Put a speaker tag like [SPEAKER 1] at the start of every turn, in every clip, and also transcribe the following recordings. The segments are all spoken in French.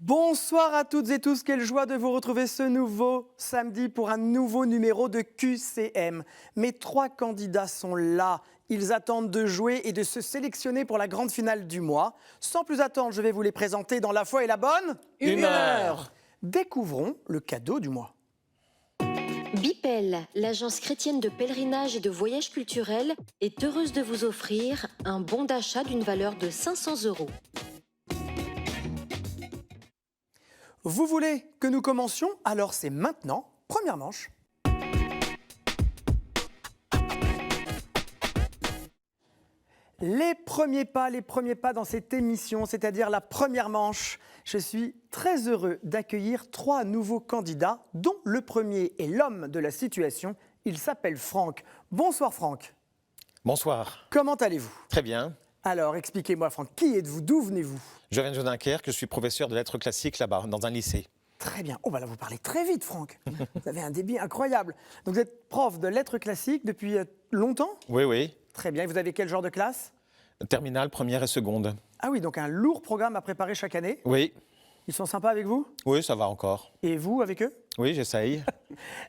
[SPEAKER 1] Bonsoir à toutes et tous, quelle joie de vous retrouver ce nouveau samedi pour un nouveau numéro de QCM. Mes 3 candidats sont là, ils attendent de jouer et de se sélectionner pour la grande finale du mois. Sans plus attendre, je vais vous les présenter dans la foi et la bonne
[SPEAKER 2] humeur.
[SPEAKER 1] Découvrons le cadeau du mois.
[SPEAKER 3] Bipel, l'agence chrétienne de pèlerinage et de voyage culturel, est heureuse de vous offrir un bon d'achat d'une valeur de 500 €.
[SPEAKER 1] Vous voulez que nous commencions? Alors c'est maintenant, première manche. Les premiers pas dans cette émission, c'est-à-dire la première manche. Je suis très heureux d'accueillir 3 nouveaux candidats, dont le premier est l'homme de la situation. Il s'appelle Franck. Bonsoir Franck.
[SPEAKER 2] Bonsoir.
[SPEAKER 1] Comment allez-vous?
[SPEAKER 2] Très bien.
[SPEAKER 1] Alors expliquez-moi Franck, qui êtes-vous? D'où venez-vous?
[SPEAKER 2] Je viens de Dunkerque, je suis professeur de lettres classiques là-bas, dans un lycée.
[SPEAKER 1] Très bien. Oh bah là vous parlez très vite Franck. Vous avez un débit incroyable. Donc vous êtes prof de lettres classiques depuis longtemps?
[SPEAKER 2] Oui, oui.
[SPEAKER 1] Très bien. Et vous avez quel genre de classe?
[SPEAKER 2] Terminale, première et seconde.
[SPEAKER 1] Ah oui, donc un lourd programme à préparer chaque année.
[SPEAKER 2] Oui.
[SPEAKER 1] Ils sont sympas avec vous?
[SPEAKER 2] Oui, ça va encore.
[SPEAKER 1] Et vous avec eux?
[SPEAKER 2] Oui, j'essaye.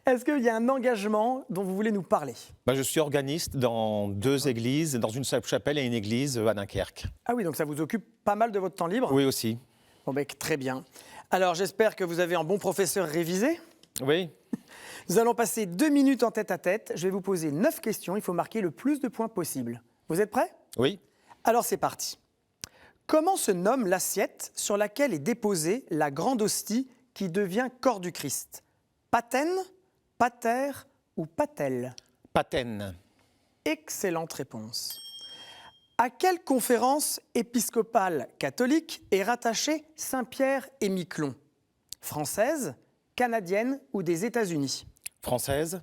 [SPEAKER 1] Est-ce qu'il y a un engagement dont vous voulez nous parler?
[SPEAKER 2] Je suis organiste dans 2 églises, dans une chapelle et une église à Dunkerque.
[SPEAKER 1] Ah oui, donc ça vous occupe pas mal de votre temps libre?
[SPEAKER 2] Oui aussi.
[SPEAKER 1] Bon ben, très bien. Alors j'espère que vous avez un bon professeur révisé.
[SPEAKER 2] Oui.
[SPEAKER 1] Nous allons passer 2 minutes en tête-à-tête. Je vais vous poser 9 questions. Il faut marquer le plus de points possible. Vous êtes prêts?
[SPEAKER 2] Oui.
[SPEAKER 1] Alors c'est parti. Comment se nomme l'assiette sur laquelle est déposée la grande hostie qui devient corps du Christ? Patène, pater ou patel?
[SPEAKER 2] Patène.
[SPEAKER 1] Excellente réponse. À quelle conférence épiscopale catholique est rattaché Saint-Pierre et Miquelon? Française, canadienne ou des États-Unis?
[SPEAKER 2] Française.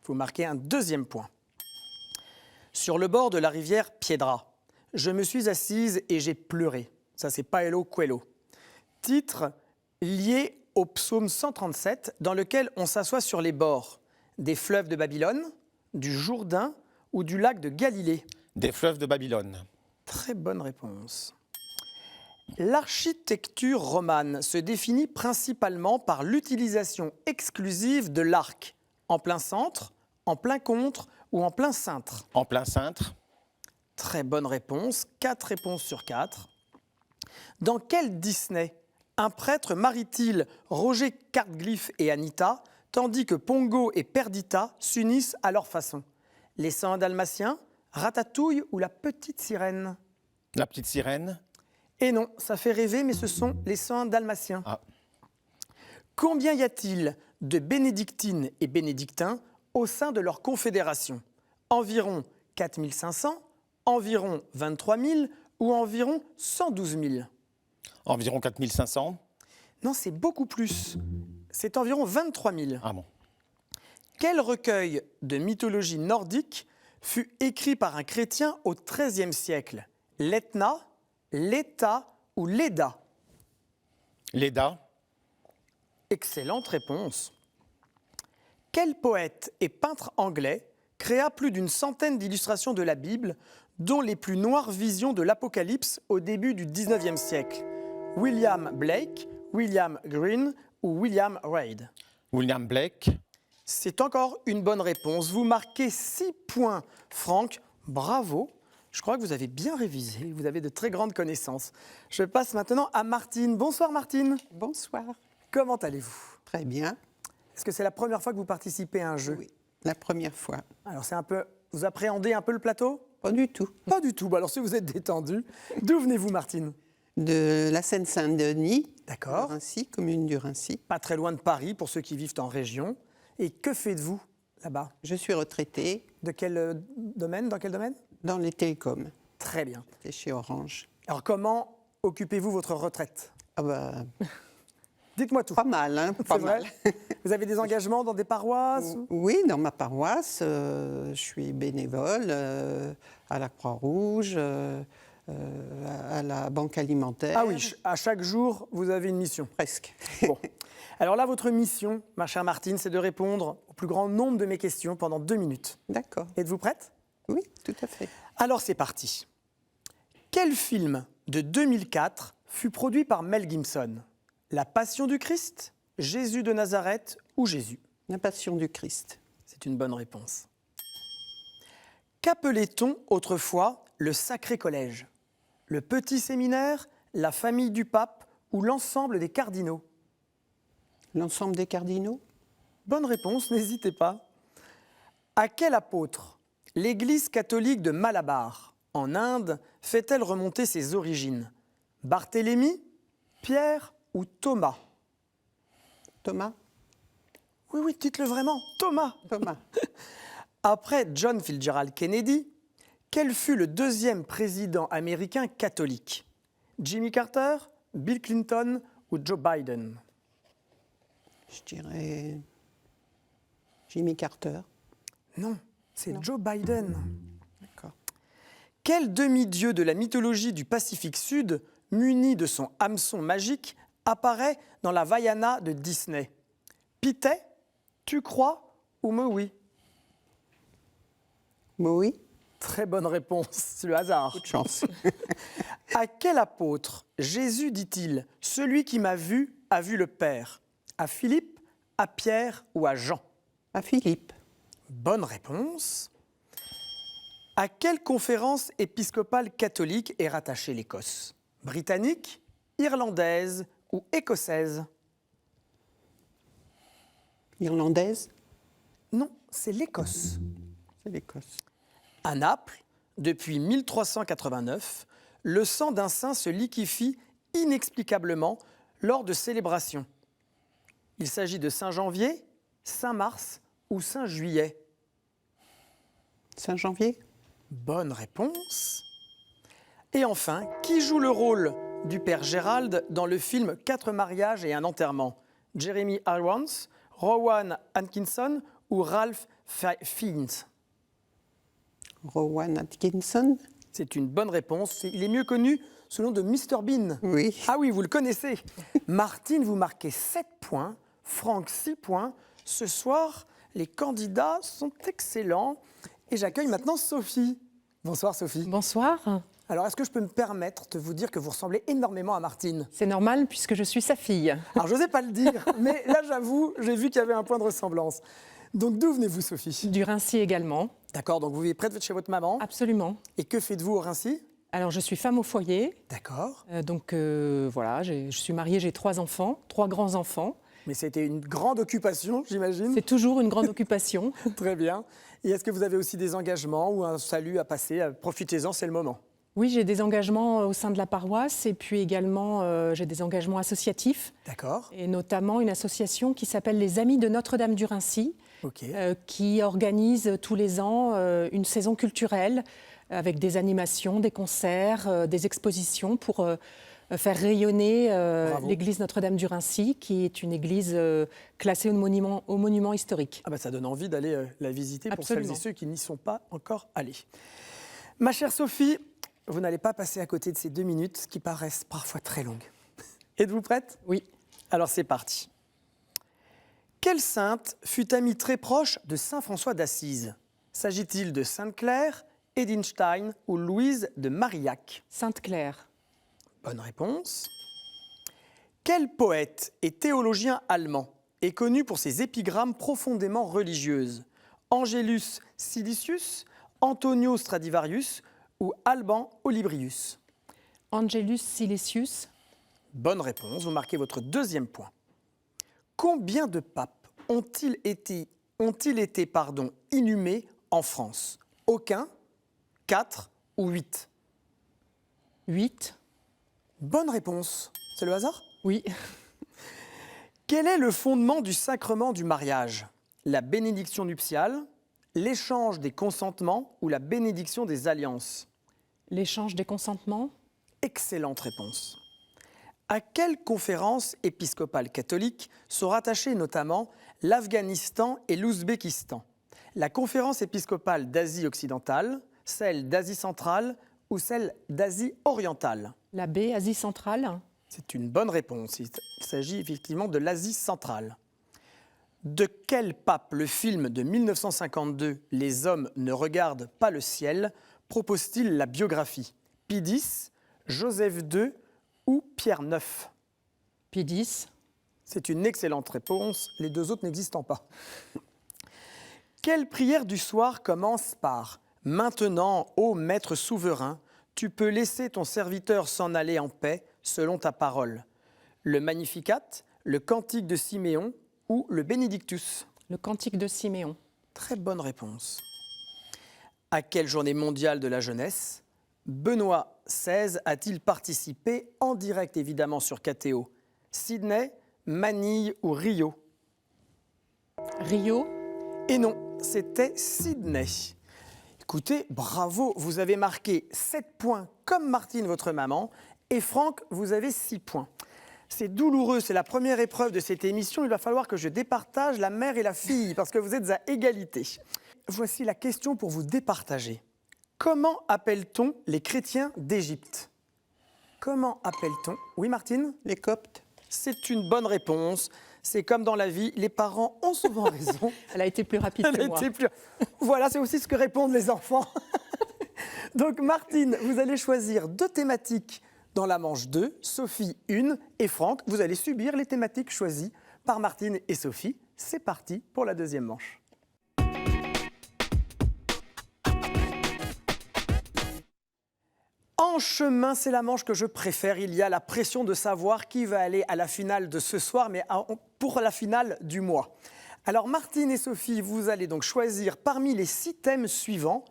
[SPEAKER 1] Vous marquez un 2e point. Sur le bord de la rivière Piedra, je me suis assise et j'ai pleuré. Ça, c'est Paolo Coelho. Titre lié au psaume 137, dans lequel on s'assoit sur les bords des fleuves de Babylone, du Jourdain ou du lac de Galilée.
[SPEAKER 2] Des fleuves de Babylone.
[SPEAKER 1] Très bonne réponse. L'architecture romane se définit principalement par l'utilisation exclusive de l'arc, en plein centre, en plein contre ou en plein cintre.
[SPEAKER 2] En plein cintre.
[SPEAKER 1] Très bonne réponse, 4 réponses sur 4. Dans quel Disney un prêtre marie-t-il Roger Cartglyph et Anita, tandis que Pongo et Perdita s'unissent à leur façon? Les 101 Dalmatiens, Ratatouille ou la petite sirène?
[SPEAKER 2] La petite sirène.
[SPEAKER 1] Et non, ça fait rêver, mais ce sont les 101 Dalmatiens.
[SPEAKER 2] Ah.
[SPEAKER 1] Combien y a-t-il de bénédictines et bénédictins au sein de leur confédération? Environ 4500, environ 23 000 ou environ 112 000?
[SPEAKER 2] Environ 4500.
[SPEAKER 1] Non, c'est beaucoup plus. C'est environ 23 000.
[SPEAKER 2] Ah bon.
[SPEAKER 1] Quel recueil de mythologie nordique fut écrit par un chrétien au XIIIe siècle? L'Etna, l'État ou l'Eda?
[SPEAKER 2] L'Eda.
[SPEAKER 1] Excellente réponse. Quel poète et peintre anglais créa plus d'une centaine d'illustrations de la Bible, dont les plus noires visions de l'Apocalypse au début du XIXe siècle? William Blake, William Green ou William Reid?
[SPEAKER 2] William Blake.
[SPEAKER 1] C'est encore une bonne réponse. Vous marquez 6 points, Franck. Bravo. Je crois que vous avez bien révisé. Vous avez de très grandes connaissances. Je passe maintenant à Martine. Bonsoir Martine.
[SPEAKER 4] Bonsoir.
[SPEAKER 1] Comment allez-vous?
[SPEAKER 4] Très bien.
[SPEAKER 1] Est-ce que c'est la première fois que vous participez à un jeu?
[SPEAKER 4] Oui, la première fois.
[SPEAKER 1] Alors c'est un peu... Vous appréhendez un peu le plateau?
[SPEAKER 4] Pas du tout.
[SPEAKER 1] Pas du tout. Bah alors si vous êtes détendu, d'où venez-vous Martine?
[SPEAKER 4] De la Seine-Saint-Denis,
[SPEAKER 1] D'accord.
[SPEAKER 4] de Rincy, commune du Rincy.
[SPEAKER 1] Pas très loin de Paris pour ceux qui vivent en région. Et que faites-vous là-bas?
[SPEAKER 4] Je suis retraitée
[SPEAKER 1] De quel domaine? Dans quel domaine?
[SPEAKER 4] dans les télécoms.
[SPEAKER 1] Très bien.
[SPEAKER 4] J'étais chez Orange.
[SPEAKER 1] Alors comment occupez-vous votre retraite?
[SPEAKER 4] Ah bah,
[SPEAKER 1] Dites-moi tout.
[SPEAKER 4] pas mal, hein, pas
[SPEAKER 1] C'est vrai?
[SPEAKER 4] mal.
[SPEAKER 1] Vous avez des engagements dans des paroisses?
[SPEAKER 4] Oui, dans ma paroisse, je suis bénévole à la Croix-Rouge, à la Banque alimentaire.
[SPEAKER 1] Ah oui, à chaque jour, vous avez une mission.
[SPEAKER 4] Presque.
[SPEAKER 1] Bon. Alors là, votre mission, ma chère Martine, c'est de répondre au plus grand nombre de mes questions pendant 2 minutes.
[SPEAKER 4] D'accord.
[SPEAKER 1] Êtes-vous prête?
[SPEAKER 4] Oui, tout à fait.
[SPEAKER 1] Alors c'est parti. Quel film de 2004 fut produit par Mel Gibson? La Passion du Christ, Jésus de Nazareth ou Jésus?
[SPEAKER 4] La Passion du Christ.
[SPEAKER 1] C'est une bonne réponse. Qu'appelait-on autrefois le Sacré Collège? Le Petit Séminaire, la famille du pape ou l'ensemble des cardinaux?
[SPEAKER 4] L'ensemble des cardinaux?
[SPEAKER 1] Bonne réponse, n'hésitez pas. À quel apôtre l'Église catholique de Malabar, en Inde, fait-elle remonter ses origines? Barthélemy, Pierre ou Thomas?
[SPEAKER 4] Thomas?
[SPEAKER 1] Oui, oui, dites-le vraiment, Thomas.
[SPEAKER 4] Thomas.
[SPEAKER 1] Après John Fitzgerald Kennedy, quel fut le deuxième président américain catholique? Jimmy Carter, Bill Clinton ou Joe Biden?
[SPEAKER 4] Je dirais Jimmy Carter.
[SPEAKER 1] Non, c'est Joe Biden.
[SPEAKER 4] D'accord.
[SPEAKER 1] Quel demi-dieu de la mythologie du Pacifique Sud, muni de son hameçon magique, apparaît dans la Vaiana de Disney? Pithay, Tu crois ou Maui?
[SPEAKER 4] Maui?
[SPEAKER 1] Très bonne réponse, c'est le hasard.
[SPEAKER 4] Coup de chance.
[SPEAKER 1] À quel apôtre Jésus dit-il « Celui qui m'a vu a vu le Père » ? À Philippe, à Pierre ou à Jean?
[SPEAKER 4] À Philippe.
[SPEAKER 1] Bonne réponse. À quelle conférence épiscopale catholique est rattachée l'Écosse? Britannique, irlandaise ou écossaise?
[SPEAKER 4] Irlandaise?
[SPEAKER 1] Non, c'est l'Écosse.
[SPEAKER 4] C'est l'Écosse.
[SPEAKER 1] À Naples, depuis 1389, le sang d'un saint se liquéfie inexplicablement lors de célébrations. Il s'agit de Saint-Janvier, Saint-Mars ou Saint-Juillet.
[SPEAKER 4] Saint-Janvier?
[SPEAKER 1] Bonne réponse. Et enfin, qui joue le rôle du père Gérald dans le film 4 mariages et un enterrement? Jeremy Irons, Rowan Atkinson ou Ralph Fiennes?
[SPEAKER 4] Rowan Atkinson?
[SPEAKER 1] C'est une bonne réponse. Il est mieux connu sous le nom de Mr Bean.
[SPEAKER 4] Oui.
[SPEAKER 1] Ah oui, vous le connaissez. Martine, vous marquez 7 points. Franck, 6 points. Ce soir, les candidats sont excellents. Et j'accueille maintenant Sophie. Bonsoir Sophie.
[SPEAKER 5] Bonsoir.
[SPEAKER 1] Alors, est-ce que je peux me permettre de vous dire que vous ressemblez énormément à Martine?
[SPEAKER 5] C'est normal puisque je suis sa fille.
[SPEAKER 1] Alors, je n'osais pas le dire, mais là, j'avoue, j'ai vu qu'il y avait un point de ressemblance. Donc, d'où venez-vous, Sophie?
[SPEAKER 5] Du Rincy également.
[SPEAKER 1] D'accord, donc vous vivez près de chez votre maman.
[SPEAKER 5] Absolument.
[SPEAKER 1] Et que faites-vous au Rincy?
[SPEAKER 5] Alors, je suis femme au foyer.
[SPEAKER 1] D'accord.
[SPEAKER 5] Voilà, je suis mariée, j'ai 3 enfants, 3 grands-enfants.
[SPEAKER 1] Mais c'était une grande occupation, j'imagine.
[SPEAKER 5] C'est toujours une grande occupation.
[SPEAKER 1] Très bien. Et est-ce que vous avez aussi des engagements ou un salut à passer? Profitez-en, c'est le moment.
[SPEAKER 5] Oui, j'ai des engagements au sein de la paroisse et puis également j'ai des engagements associatifs.
[SPEAKER 1] D'accord.
[SPEAKER 5] Et notamment une association qui s'appelle les Amis de Notre-Dame du Rincy,
[SPEAKER 1] Ok.
[SPEAKER 5] qui organise tous les ans une saison culturelle avec des animations, des concerts, des expositions pour faire rayonner l'église Notre-Dame du Rincy, qui est une église classée au monument historique.
[SPEAKER 1] Ah bah ça donne envie d'aller la visiter pour
[SPEAKER 5] Absolument.
[SPEAKER 1] celles et ceux qui n'y sont pas encore allés. Ma chère Sophie, vous n'allez pas passer à côté de ces 2 minutes qui paraissent parfois très longues. Êtes-vous prête?
[SPEAKER 5] Oui.
[SPEAKER 1] Alors c'est parti. Quelle sainte fut amie très proche de saint François d'Assise? S'agit-il de Sainte-Claire, Edinstein ou Louise de Marillac?
[SPEAKER 5] Sainte-Claire.
[SPEAKER 1] Bonne réponse. Quel poète et théologien allemand est connu pour ses épigrammes profondément religieuses? Angelus Silesius, Antonio Stradivarius ou Alban Olybrius?
[SPEAKER 5] Angelus Silesius.
[SPEAKER 1] Bonne réponse, vous marquez votre 2e point. Combien de papes ont-ils été inhumés en France? Aucun, 4 ou 8?
[SPEAKER 5] 8.
[SPEAKER 1] Bonne réponse. C'est le hasard?
[SPEAKER 5] Oui.
[SPEAKER 1] Quel est le fondement du sacrement du mariage? La bénédiction nuptiale, l'échange des consentements ou la bénédiction des alliances?
[SPEAKER 5] L'échange des consentements.
[SPEAKER 1] Excellente réponse. À quelle conférence épiscopale catholique sont rattachés notamment l'Afghanistan et l'Ouzbékistan? La conférence épiscopale d'Asie occidentale, celle d'Asie centrale ou celle d'Asie orientale?
[SPEAKER 5] La baie Asie centrale.
[SPEAKER 1] C'est une bonne réponse. Il s'agit effectivement de l'Asie centrale. De quel pape le film de 1952 « Les hommes ne regardent pas le ciel » propose-t-il la biographie? Pie X, Joseph II ou Pierre IX?
[SPEAKER 5] Pie X.
[SPEAKER 1] C'est une excellente réponse, les deux autres n'existant pas. Quelle prière du soir commence par « Maintenant, ô Maître souverain, tu peux laisser ton serviteur s'en aller en paix selon ta parole ». Le Magnificat, le Cantique de Siméon ou le Bénédictus?
[SPEAKER 5] Le Cantique de Siméon.
[SPEAKER 1] Très bonne réponse. À quelle journée mondiale de la jeunesse Benoît XVI a-t-il participé en direct évidemment sur KTO? Sydney, Manille ou Rio?
[SPEAKER 5] Rio.
[SPEAKER 1] Et non, c'était Sydney. Écoutez, bravo, vous avez marqué 7 points comme Martine, votre maman, et Franck, vous avez 6 points. C'est douloureux, c'est la première épreuve de cette émission. Il va falloir que je départage la mère et la fille parce que vous êtes à égalité. Voici la question pour vous départager. Comment appelle-t-on les chrétiens d'Égypte? Comment appelle-t-on? Oui, Martine?
[SPEAKER 4] Les Coptes.
[SPEAKER 1] C'est une bonne réponse. C'est comme dans la vie, les parents ont souvent raison.
[SPEAKER 5] Elle a été plus rapide que moi.
[SPEAKER 1] Voilà, c'est aussi ce que répondent les enfants. Donc Martine, vous allez choisir 2 thématiques dans la manche 2, Sophie 1 et Franck, vous allez subir les thématiques choisies par Martine et Sophie. C'est parti pour la deuxième manche. En chemin, c'est la manche que je préfère. Il y a la pression de savoir qui va aller à la finale de ce soir, mais pour la finale du mois. Alors Martine et Sophie, vous allez donc choisir parmi les 6 thèmes suivants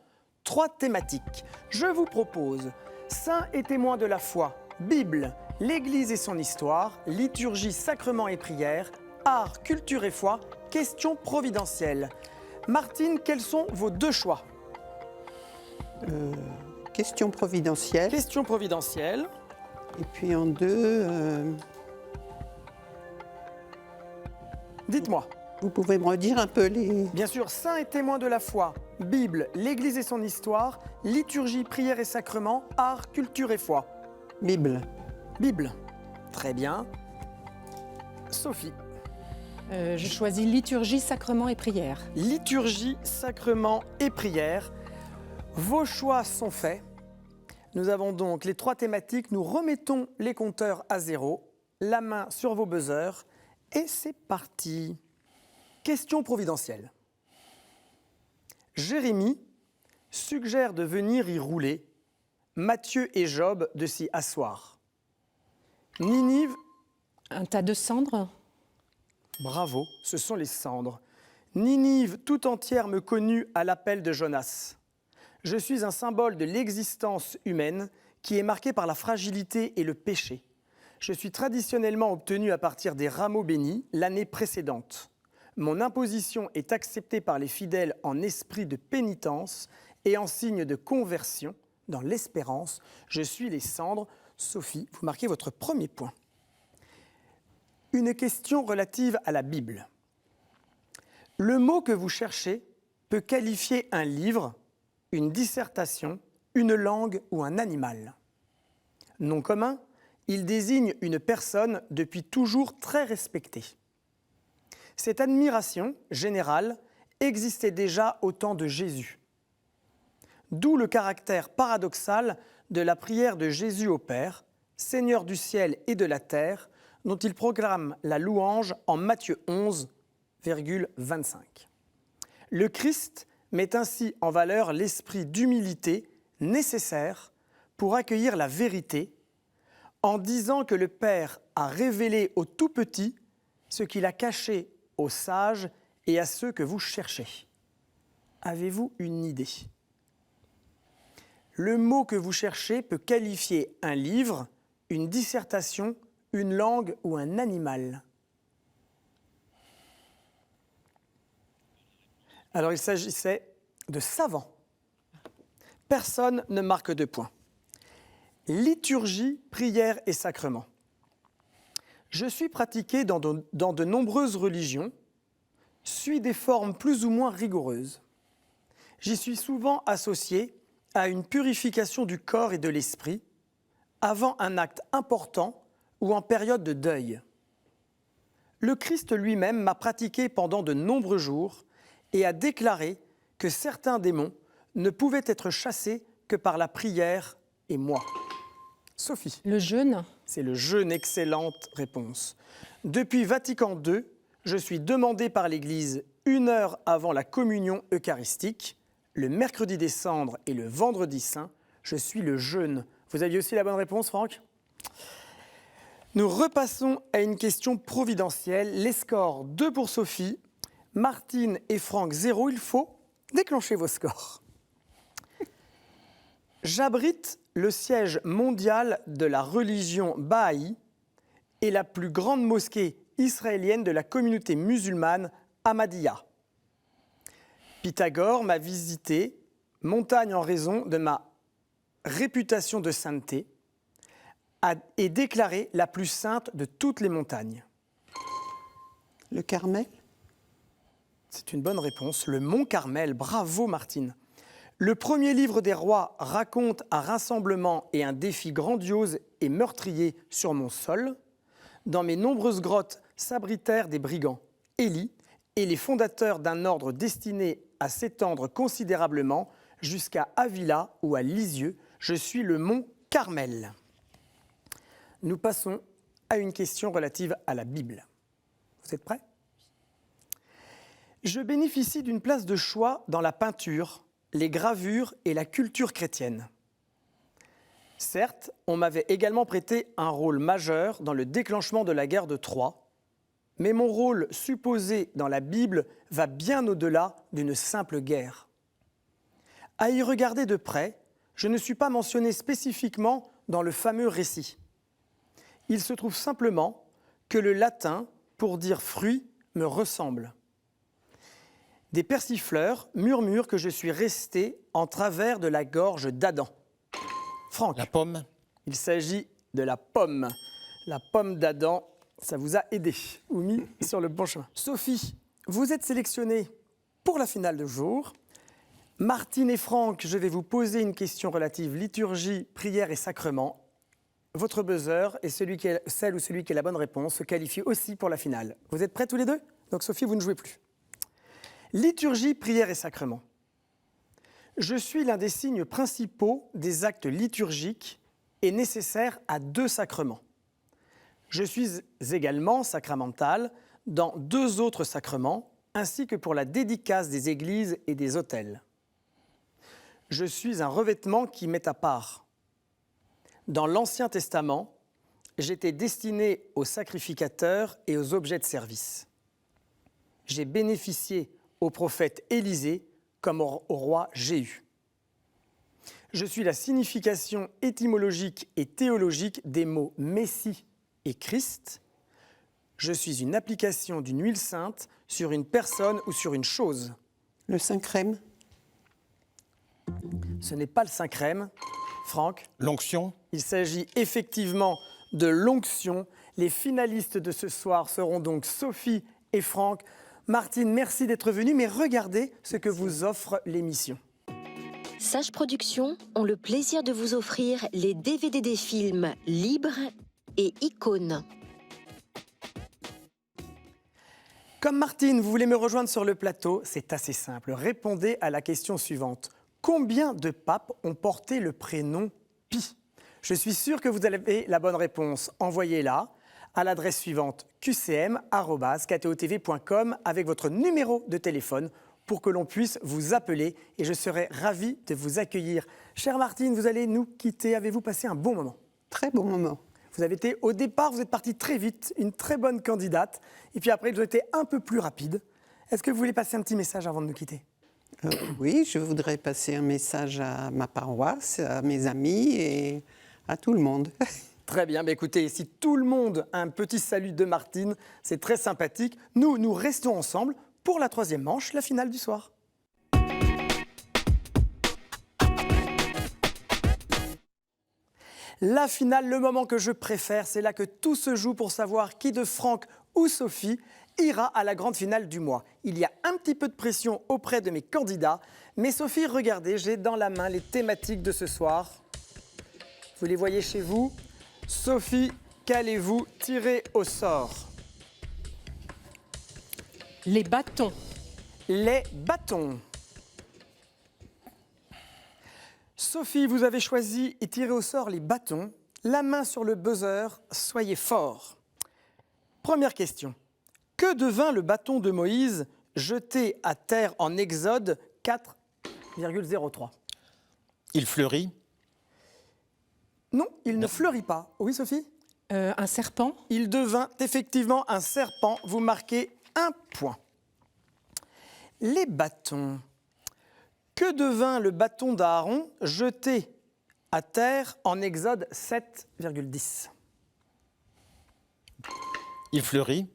[SPEAKER 1] 3 thématiques. Je vous propose Saints et témoins de la foi, Bible, l'Église et son histoire, liturgie, sacrements et prières, art, culture et foi, questions providentielles. Martine, quels sont vos 2 choix?
[SPEAKER 4] Question providentielle.
[SPEAKER 1] Question providentielle.
[SPEAKER 4] Et puis en 2,
[SPEAKER 1] Dites-moi.
[SPEAKER 4] vous pouvez me redire un peu les...
[SPEAKER 1] Bien sûr, saints et témoins de la foi, Bible, l'Église et son histoire, liturgie, prière et sacrements, art, culture et foi.
[SPEAKER 4] Bible.
[SPEAKER 1] Bible. Très bien. Sophie.
[SPEAKER 5] Je choisis liturgie, sacrement et prière.
[SPEAKER 1] Liturgie, sacrements et prière. Vos choix sont faits. Nous avons donc les 3 thématiques. Nous remettons les compteurs à 0. La main sur vos buzzers. Et c'est parti. Question providentielle. Jérémie suggère de venir y rouler. Matthieu et Job de s'y asseoir. Ninive.
[SPEAKER 5] Un tas de cendres.
[SPEAKER 1] Bravo, ce sont les cendres. Ninive tout entière me connut à l'appel de Jonas. Je suis un symbole de l'existence humaine qui est marquée par la fragilité et le péché. Je suis traditionnellement obtenu à partir des rameaux bénis l'année précédente. Mon imposition est acceptée par les fidèles en esprit de pénitence et en signe de conversion dans l'espérance. Je suis les cendres. Sophie, vous marquez votre premier point. Une question relative à la Bible. Le mot que vous cherchez peut qualifier un livre, une dissertation, une langue ou un animal. Nom commun, il désigne une personne depuis toujours très respectée. Cette admiration générale existait déjà au temps de Jésus. D'où le caractère paradoxal de la prière de Jésus au Père, Seigneur du ciel et de la terre, dont il proclame la louange en Matthieu 11,25. Le Christ met ainsi en valeur l'esprit d'humilité nécessaire pour accueillir la vérité, en disant que le Père a révélé aux tout-petits ce qu'il a caché aux sages et à ceux que vous cherchez. Avez-vous une idée? Le mot que vous cherchez peut qualifier un livre, une dissertation, une langue ou un animal. Alors il s'agissait de savants. Personne ne marque de points. Liturgie, prière et sacrement. Je suis pratiqué dans de nombreuses religions, suis des formes plus ou moins rigoureuses. J'y suis souvent associé à une purification du corps et de l'esprit avant un acte important ou en période de deuil. Le Christ lui-même m'a pratiqué pendant de nombreux jours et a déclaré que certains démons ne pouvaient être chassés que par la prière et moi. Sophie.
[SPEAKER 5] Le jeûne.
[SPEAKER 1] C'est le jeûne, excellente réponse. Depuis Vatican II, je suis demandé par l'Église 1 heure avant la communion eucharistique. Le mercredi des cendres et le vendredi saint, je suis le jeûne. Vous aviez aussi la bonne réponse, Franck ? Nous repassons à une question providentielle. Les scores 2 pour Sophie, Martine et Franck 0. Il faut déclencher vos scores. J'abrite le siège mondial de la religion Baha'i et la plus grande mosquée israélienne de la communauté musulmane Ahmadiyya. Pythagore m'a visité, montagne en raison de ma réputation de sainteté, est déclarée la plus sainte de toutes les montagnes.
[SPEAKER 4] Le Carmel?
[SPEAKER 1] C'est une bonne réponse. Le mont Carmel. Bravo, Martine. Le premier livre des rois raconte un rassemblement et un défi grandiose et meurtrier sur mon sol. Dans mes nombreuses grottes s'abritèrent des brigands, Élie, et les fondateurs d'un ordre destiné à s'étendre considérablement jusqu'à Avila ou à Lisieux. Je suis le mont Carmel. Nous passons à une question relative à la Bible. Vous êtes prêts ? Je bénéficie d'une place de choix dans la peinture, les gravures et la culture chrétienne. Certes, on m'avait également prêté un rôle majeur dans le déclenchement de la guerre de Troie, mais mon rôle supposé dans la Bible va bien au-delà d'une simple guerre. À y regarder de près, je ne suis pas mentionné spécifiquement dans le fameux récit. Il se trouve simplement que le latin pour dire fruit me ressemble. Des persifleurs murmurent que je suis resté en travers de la gorge d'Adam. Franck.
[SPEAKER 2] La pomme.
[SPEAKER 1] Il s'agit de la pomme. La pomme d'Adam, ça vous a aidé ou mis sur le bon chemin. Sophie, vous êtes sélectionnée pour la finale de jour. Martine et Franck, je vais vous poser une question relative liturgie, prière et sacrement. Votre buzzer et celle ou celui qui a la bonne réponse se qualifie aussi pour la finale. Vous êtes prêts tous les deux ? Donc Sophie, vous ne jouez plus. Liturgie, prière et sacrement. Je suis l'un des signes principaux des actes liturgiques et nécessaires à 2 sacrements. Je suis également sacramental dans 2 autres sacrements, ainsi que pour la dédicace des églises et des autels. Je suis un revêtement qui m'est à part. Dans l'Ancien Testament, j'étais destiné aux sacrificateurs et aux objets de service. J'ai bénéficié au prophète Élisée comme au roi Jéhu. Je suis la signification étymologique et théologique des mots Messie et Christ. Je suis une application d'une huile sainte sur une personne ou sur une chose.
[SPEAKER 4] Le Saint-Crème?
[SPEAKER 1] Ce n'est pas le Saint-Crème. Franck?
[SPEAKER 2] L'onction.
[SPEAKER 1] Il s'agit effectivement de l'onction. Les finalistes de ce soir seront donc Sophie et Franck. Martine, merci d'être venue, mais regardez ce que vous offre l'émission.
[SPEAKER 3] Sage Productions ont le plaisir de vous offrir les DVD des films Libre et Icône.
[SPEAKER 1] Comme Martine, vous voulez me rejoindre sur le plateau, c'est assez simple. Répondez à la question suivante. Combien de papes ont porté le prénom Pie ? Je suis sûr que vous avez la bonne réponse. Envoyez-la à l'adresse suivante qcm@ktotv.com avec votre numéro de téléphone pour que l'on puisse vous appeler et je serai ravi de vous accueillir. Chère Martine, vous allez nous quitter. Avez-vous passé un bon moment ?
[SPEAKER 4] Très bon moment.
[SPEAKER 1] Vous avez été, au départ, vous êtes partie très vite, une très bonne candidate. Et puis après, vous avez été un peu plus rapide. Est-ce que vous voulez passer un petit message avant de nous quitter ?
[SPEAKER 4] Oui, je voudrais passer un message à ma paroisse, à mes amis et à tout le monde.
[SPEAKER 1] Très bien, écoutez, si tout le monde a un petit salut de Martine, c'est très sympathique. Nous restons ensemble pour la 3e manche, la finale du soir. La finale, le moment que je préfère, c'est là que tout se joue pour savoir qui de Franck ou Sophie ira à la grande finale du mois. Il y a un petit peu de pression auprès de mes candidats, mais Sophie, regardez, j'ai dans la main les thématiques de ce soir. Vous les voyez chez vous ? Sophie, qu'allez-vous tirer au sort ?
[SPEAKER 5] Les bâtons.
[SPEAKER 1] Les bâtons. Sophie, vous avez choisi et tiré au sort les bâtons. La main sur le buzzer, soyez forts. Première question. Que devint le bâton de Moïse jeté à terre en Exode 4,03 ?
[SPEAKER 2] Il fleurit.
[SPEAKER 1] Non, il ne fleurit pas. Oui, Sophie ?
[SPEAKER 5] Un serpent.
[SPEAKER 1] Il devint effectivement un serpent. Vous marquez 1 point. Les bâtons. Que devint le bâton d'Aaron jeté à terre en Exode 7,10 ?
[SPEAKER 2] Il fleurit.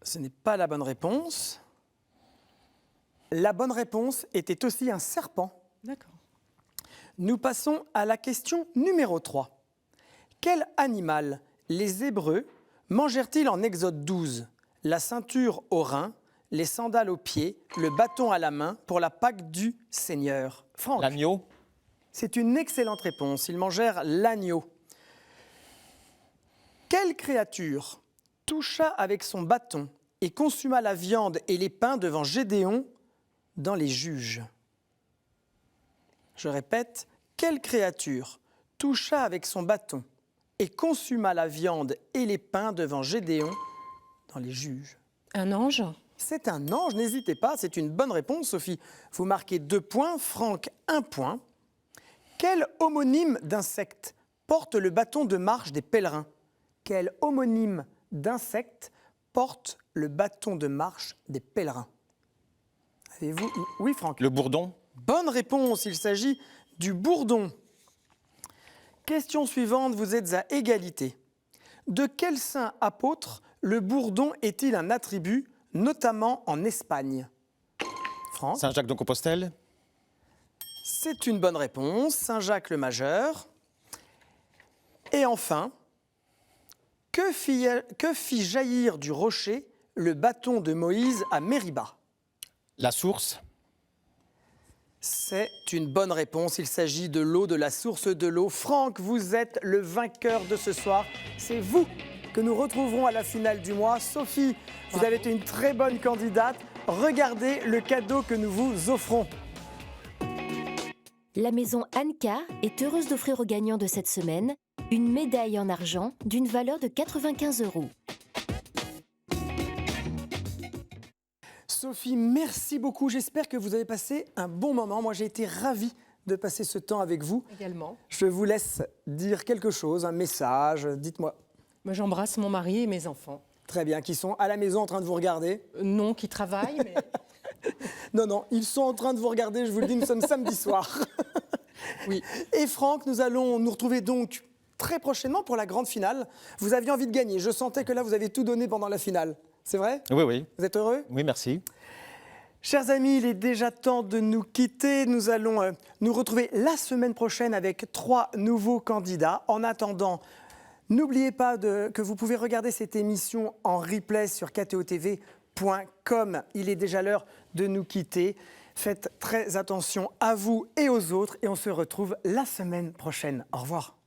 [SPEAKER 1] Ce n'est pas la bonne réponse. La bonne réponse était aussi un serpent.
[SPEAKER 5] D'accord.
[SPEAKER 1] Nous passons à la question numéro 3. Quel animal les Hébreux mangèrent-ils en Exode 12 ? La ceinture aux reins, les sandales aux pieds, le bâton à la main pour la Pâque du Seigneur. Franck,
[SPEAKER 2] L'agneau.
[SPEAKER 1] c'est une excellente réponse. Ils mangèrent l'agneau. Quelle créature toucha avec son bâton et consuma la viande et les pains devant Gédéon dans les Juges ? Je répète, quelle créature toucha avec son bâton et consuma la viande et les pains devant Gédéon dans les Juges ?
[SPEAKER 5] Un ange.
[SPEAKER 1] C'est un ange, n'hésitez pas, c'est une bonne réponse, Sophie. Vous marquez 2 points, Franck 1 point. Quel homonyme d'insecte porte le bâton de marche des pèlerins ? Quel homonyme d'insecte porte le bâton de marche des pèlerins ? Avez-vous... Oui, Franck.
[SPEAKER 2] Le bourdon.
[SPEAKER 1] Bonne réponse, il s'agit du bourdon. Question suivante, vous êtes à égalité. De quel saint apôtre le bourdon est-il un attribut, notamment en Espagne ? Franck ?
[SPEAKER 2] Saint Jacques de Compostelle.
[SPEAKER 1] C'est une bonne réponse, Saint Jacques le Majeur. Et enfin, que fit jaillir du rocher le bâton de Moïse à Mériba ?
[SPEAKER 2] La source.
[SPEAKER 1] C'est une bonne réponse, il s'agit de l'eau, de la source de l'eau. Franck, vous êtes le vainqueur de ce soir. C'est vous que nous retrouverons à la finale du mois. Sophie, vous avez été une très bonne candidate. Regardez le cadeau que nous vous offrons.
[SPEAKER 3] La maison Anka est heureuse d'offrir aux gagnants de cette semaine une médaille en argent d'une valeur de 95 €.
[SPEAKER 1] Sophie, merci beaucoup. J'espère que vous avez passé un bon moment. Moi, j'ai été ravi de passer ce temps avec vous.
[SPEAKER 5] Également.
[SPEAKER 1] Je vous laisse dire quelque chose, un message. Dites-moi.
[SPEAKER 5] Moi, j'embrasse mon mari et mes enfants.
[SPEAKER 1] Très bien, qui sont à la maison en train de vous regarder.
[SPEAKER 5] Non, qui travaillent, mais...
[SPEAKER 1] Non, ils sont en train de vous regarder, je vous le dis, nous sommes samedi soir.
[SPEAKER 5] Oui.
[SPEAKER 1] Et Franck, nous allons nous retrouver donc très prochainement pour la grande finale. Vous aviez envie de gagner, je sentais que là, vous avez tout donné pendant la finale. C'est vrai ?
[SPEAKER 2] Oui, oui.
[SPEAKER 1] Vous êtes heureux ?
[SPEAKER 2] Oui, merci.
[SPEAKER 1] Chers amis, il est déjà temps de nous quitter. Nous allons nous retrouver la semaine prochaine avec 3 nouveaux candidats. En attendant, n'oubliez pas que vous pouvez regarder cette émission en replay sur ktotv.com. Il est déjà l'heure de nous quitter. Faites très attention à vous et aux autres et on se retrouve la semaine prochaine. Au revoir.